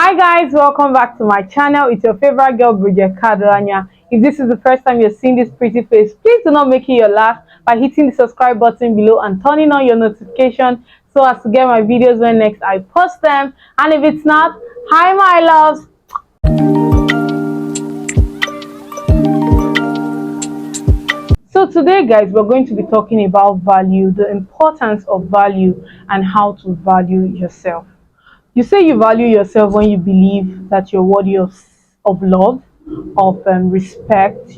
Hi guys, welcome back to my channel. It's your favorite girl, Bridget Kadoanya. If this is the first time you're seeing this pretty face, please do not make it your last by hitting the subscribe button below and turning on your notification so as to get my videos when next I post them. And if it's not, hi my loves. So today guys, we're going to be talking about value, the importance of value and how to value yourself. You say you value yourself when you believe that you're worthy of love, of respect,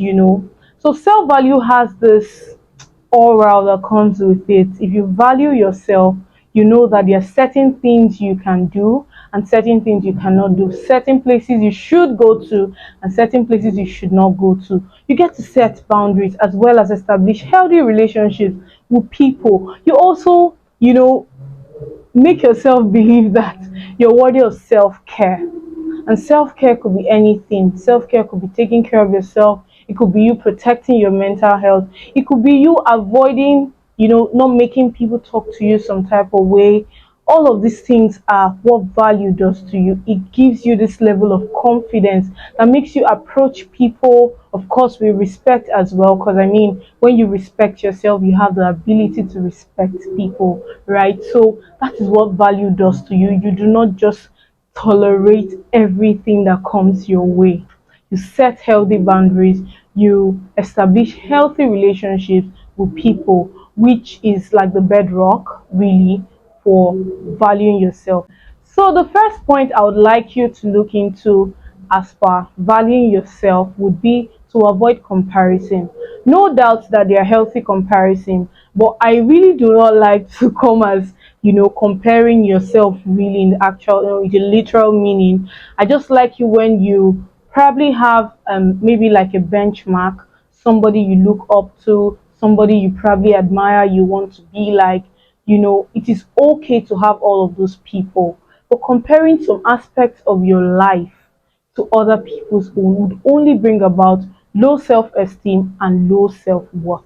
So self-value has this aura that comes with it. If you value yourself, you know that there are certain things you can do and certain things you cannot do, certain places you should go to and certain places you should not go to. You get to set boundaries as well as establish healthy relationships with people. You also, make yourself believe that you're worthy of self-care. And self-care could be anything. Self-care could be taking care of yourself. It could be you protecting your mental health. It could be you avoiding, not making people talk to you some type of way. All of these things are what value does to you. It gives you this level of confidence that makes you approach people, of course, with respect as well. Because I mean, when you respect yourself, you have the ability to respect people, right? So that is what value does to you. You do not just tolerate everything that comes your way. You set healthy boundaries, you establish healthy relationships with people, which is like the bedrock, really, for valuing yourself. So, the first point I would like you to look into as per valuing yourself would be to avoid comparison. No doubt that there are healthy comparison, but I really do not like to come as comparing yourself really in the actual, the literal meaning. I just like you when you probably have maybe like a benchmark, somebody you look up to, somebody you probably admire, you want to be like. It is okay to have all of those people, but comparing some aspects of your life to other people's own would only bring about low self-esteem and low self-worth,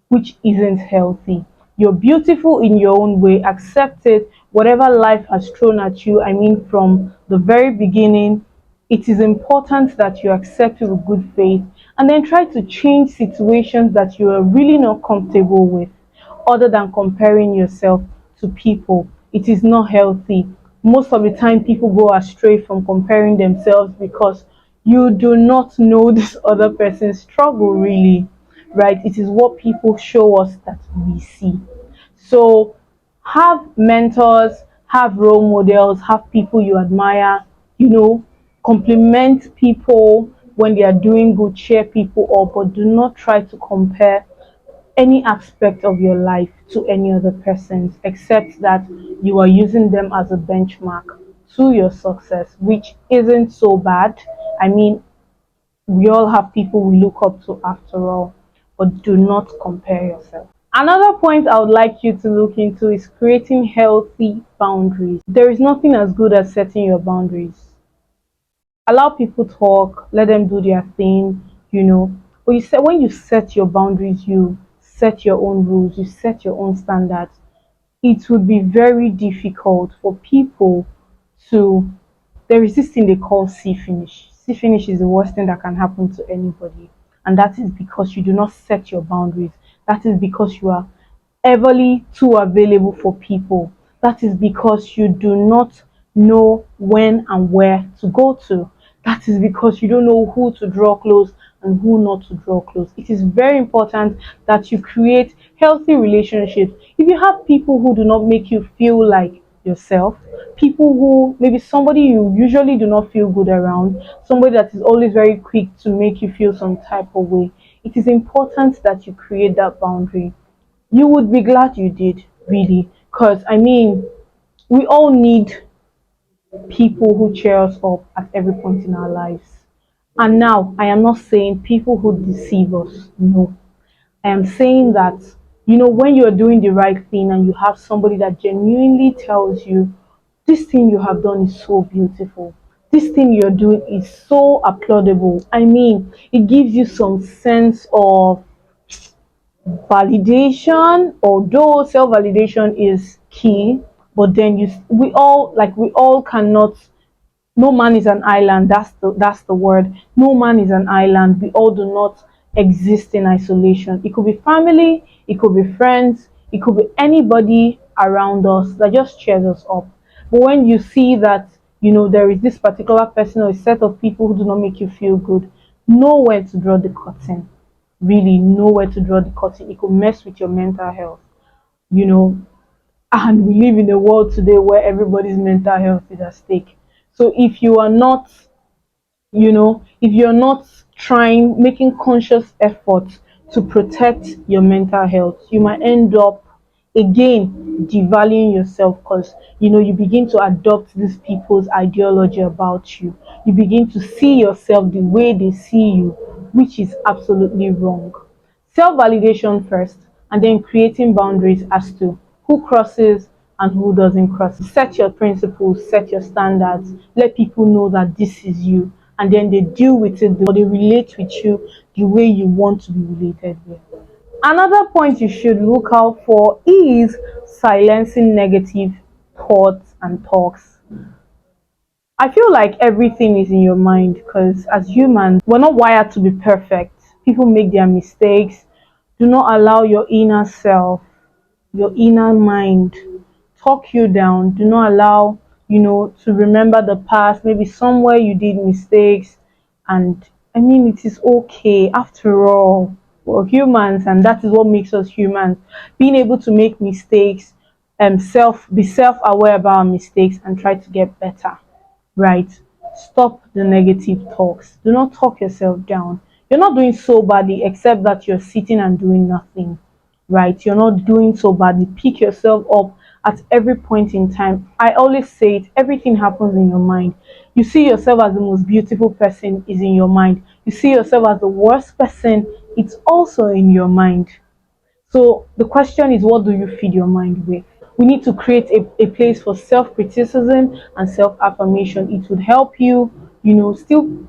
which isn't healthy. You're beautiful in your own way. Accept it. Whatever life has thrown at you, I mean, from the very beginning, it is important that you accept it with good faith and then try to change situations that you are really not comfortable with, other than comparing yourself to people. It is not healthy. Most of the time, people go astray from comparing themselves because you do not know this other person's struggle, really, right? It is what people show us that we see. So, have mentors, have role models, have people you admire, compliment people when they are doing good, cheer people up, but do not try to compare any aspect of your life to any other person's, except that you are using them as a benchmark to your success, which isn't so bad. I mean, we all have people we look up to after all, but do not compare yourself. Another point I would like you to look into is creating healthy boundaries. There is nothing as good as setting your boundaries. Allow people talk, let them do their thing, but you said when you set your boundaries, you set your own rules, you set your own standards, it would be very difficult for people to. There is this thing they call see finish. See finish is the worst thing that can happen to anybody, and that is because you do not set your boundaries. That is because you are everly too available for people. That is because you do not know when and where to go to. That is because you don't know who to draw close and who not to draw close. It is very important that you create healthy relationships. If you have people who do not make you feel like yourself, people who maybe somebody you usually do not feel good around, somebody that is always very quick to make you feel some type of way, it is important that you create that boundary. You would be glad you did, really, because I mean, we all need people who cheer us up at every point in our lives. And now, I am not saying people who deceive us. No, I am saying that, when you're doing the right thing and you have somebody that genuinely tells you, this thing you have done is so beautiful. This thing you're doing is so applaudable. I mean, it gives you some sense of validation, although self-validation is key, but then we all cannot No man is an island. That's the word. No man is an island. We all do not exist in isolation. It could be family, it could be friends, it could be anybody around us that just cheers us up. But when you see that, there is this particular person or a set of people who do not make you feel good, know where to draw the curtain. Really know where to draw the curtain. It could mess with your mental health, you know. And we live in a world today where everybody's mental health is at stake. So if you're not trying, making conscious efforts to protect your mental health, you might end up again devaluing yourself, because you begin to adopt these people's ideology about you. You begin to see yourself the way they see you, which is absolutely wrong. Self-validation first, and then creating boundaries as to who crosses and who doesn't cross. Set your principles, set your standards, let people know that this is you, and then they deal with it or they relate with you the way you want to be related with. Another point you should look out for is silencing negative thoughts and talks. I feel like everything is in your mind, because as humans, we're not wired to be perfect. People make their mistakes. Do not allow your inner self, your inner mind, talk you down. Do not allow, to remember the past, maybe somewhere you did mistakes. And I mean, it is okay. After all, we're humans, and that is what makes us humans. Being able to make mistakes, be self-aware about our mistakes and try to get better. Right? Stop the negative talks. Do not talk yourself down. You're not doing so badly except that you're sitting and doing nothing. Right? You're not doing so badly. Pick yourself up at every point in time. I always say it, everything happens in your mind. You see yourself as the most beautiful person is in your mind. You see yourself as the worst person, it's also in your mind. So the question is, what do you feed your mind with? We need to create a place for self-criticism and self-affirmation. It would help you, still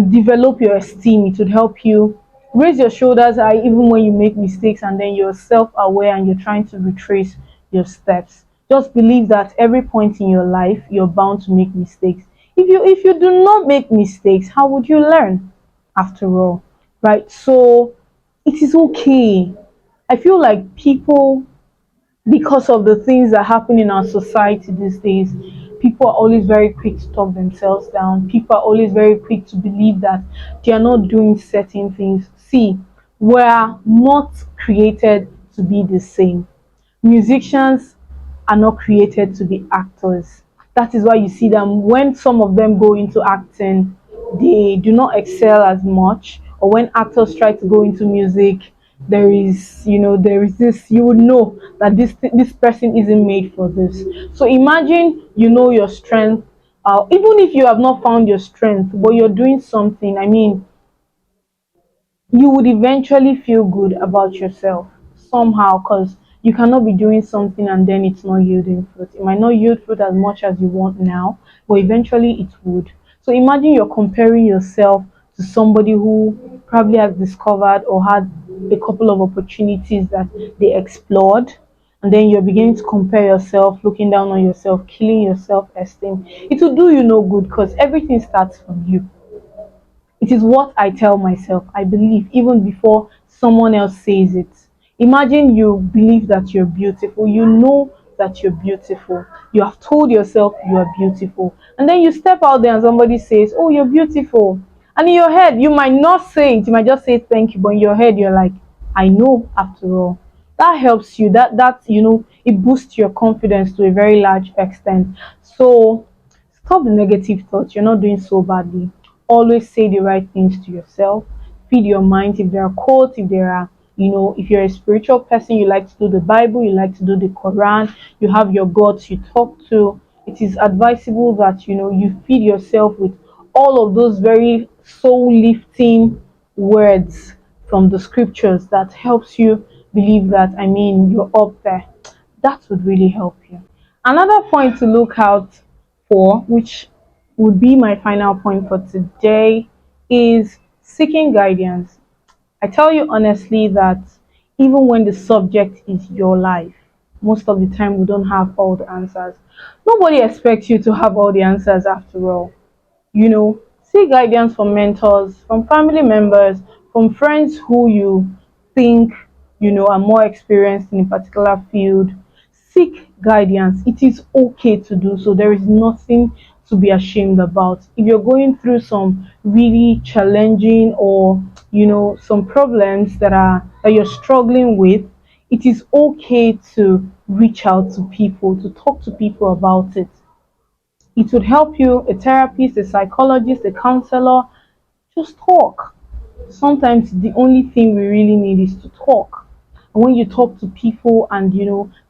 develop your esteem. It would help you raise your shoulders high even when you make mistakes, and then you're self-aware and you're trying to retrace your steps. Just believe that every point in your life you're bound to make mistakes. If you do not make mistakes, how would you learn, after all? Right? So it is okay. I feel like people, because of the things that happen in our society these days, people are always very quick to talk themselves down. People are always very quick to believe that they are not doing certain things. See, we're not created to be the same. Musicians are not created to be actors. That is why you see them, when some of them go into acting, they do not excel as much. Or when actors try to go into music, there is this, you would know that this person isn't made for this. So imagine you know your strength, even if you have not found your strength, but you're doing something. I mean, you would eventually feel good about yourself somehow, because you cannot be doing something and then it's not yielding fruit. It might not yield fruit as much as you want now, but eventually it would. So imagine you're comparing yourself to somebody who probably has discovered or had a couple of opportunities that they explored, and then you're beginning to compare yourself, looking down on yourself, killing your self-esteem. It will do you no good, because everything starts from you. It is what I tell myself. I believe even before someone else says it. Imagine you believe that you're beautiful. You know that you're beautiful. You have told yourself you are beautiful. And then you step out there and somebody says, "Oh, you're beautiful." And in your head, you might not say it. You might just say thank you. But in your head, you're like, "I know after all." That helps you. It boosts your confidence to a very large extent. So stop the negative thoughts. You're not doing so badly. Always say the right things to yourself. Feed your mind. If there are quotes, if you're a spiritual person, you like to do the Bible, you like to do the Quran, you have your gods you talk to. It is advisable that you feed yourself with all of those very soul lifting words from the scriptures that helps you believe that, you're up there. That would really help you. Another point to look out for, which would be my final point for today, is seeking guidance. I tell you honestly that even when the subject is your life, most of the time we don't have all the answers. Nobody expects you to have all the answers after all. Seek guidance from mentors, from family members, from friends who you think are more experienced in a particular field. Seek guidance. It is okay to do so. There is nothing to be ashamed about. If you're going through some really challenging or some problems that you're struggling with, it is okay to reach out to people, to talk to people about it. It would help you, a therapist, a psychologist, a counselor. Just talk. Sometimes the only thing we really need is to talk. And when you talk to people and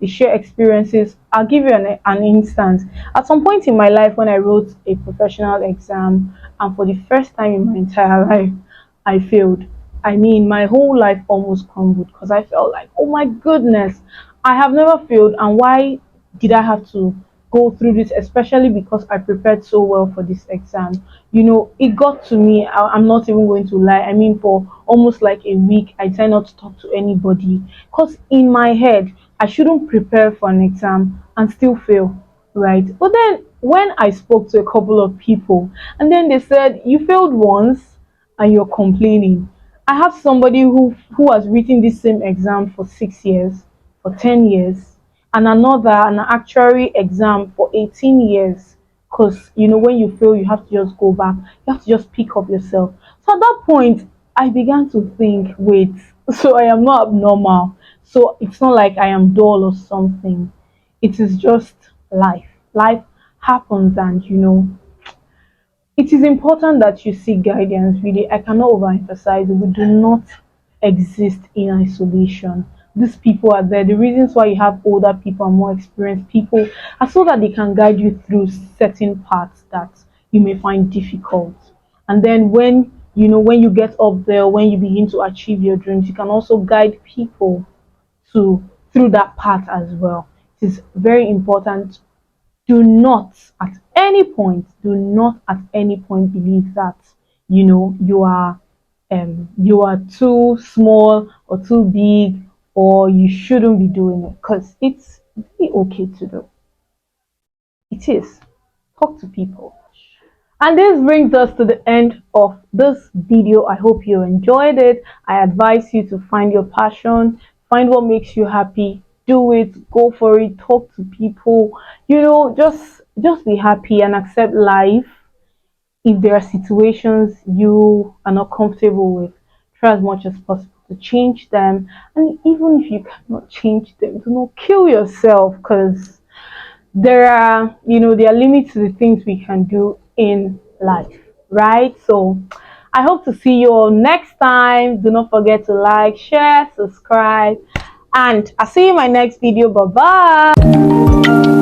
they share experiences, I'll give you an instance. At some point in my life, when I wrote a professional exam, and for the first time in my entire life, I failed. I mean, my whole life almost crumbled because I felt like, oh my goodness, I have never failed, and why did I have to go through this, especially because I prepared so well for this exam. It got to me. I'm not even going to lie. I mean, for almost like a week, I tried not to talk to anybody because in my head, I shouldn't prepare for an exam and still fail, right? But then when I spoke to a couple of people, and then they said, you failed once and you're complaining. I have somebody who has written this same exam for 6 years, for 10 years, and an actuary exam for 18 years. Because when you fail, you have to just go back, you have to just pick up yourself. So at that point, I began to think, wait, so I am not abnormal. So it's not like I am dull or something. It is just life. Life happens, and it is important that you seek guidance. Really, I cannot overemphasize it. We do not exist in isolation. These people are there. The reasons why you have older people and more experienced people are so that they can guide you through certain parts that you may find difficult. And then when you get up there, when you begin to achieve your dreams, you can also guide people to through that path as well. It is very important. Do not at any point believe that you are too small or too big, or you shouldn't be doing it, because it's really okay to do. It is. Talk to people. And this brings us to the end of this video. I hope you enjoyed it. I advise you to find your passion, find what makes you happy, do it, go for it, talk to people, just be happy and accept life. If there are situations you are not comfortable with, try as much as possible to change them. And even if you cannot change them, do not kill yourself, because there are limits to the things we can do in life, right? So I hope to see you all next time. Do not forget to like, share, subscribe, and I'll see you in my next video. Bye bye.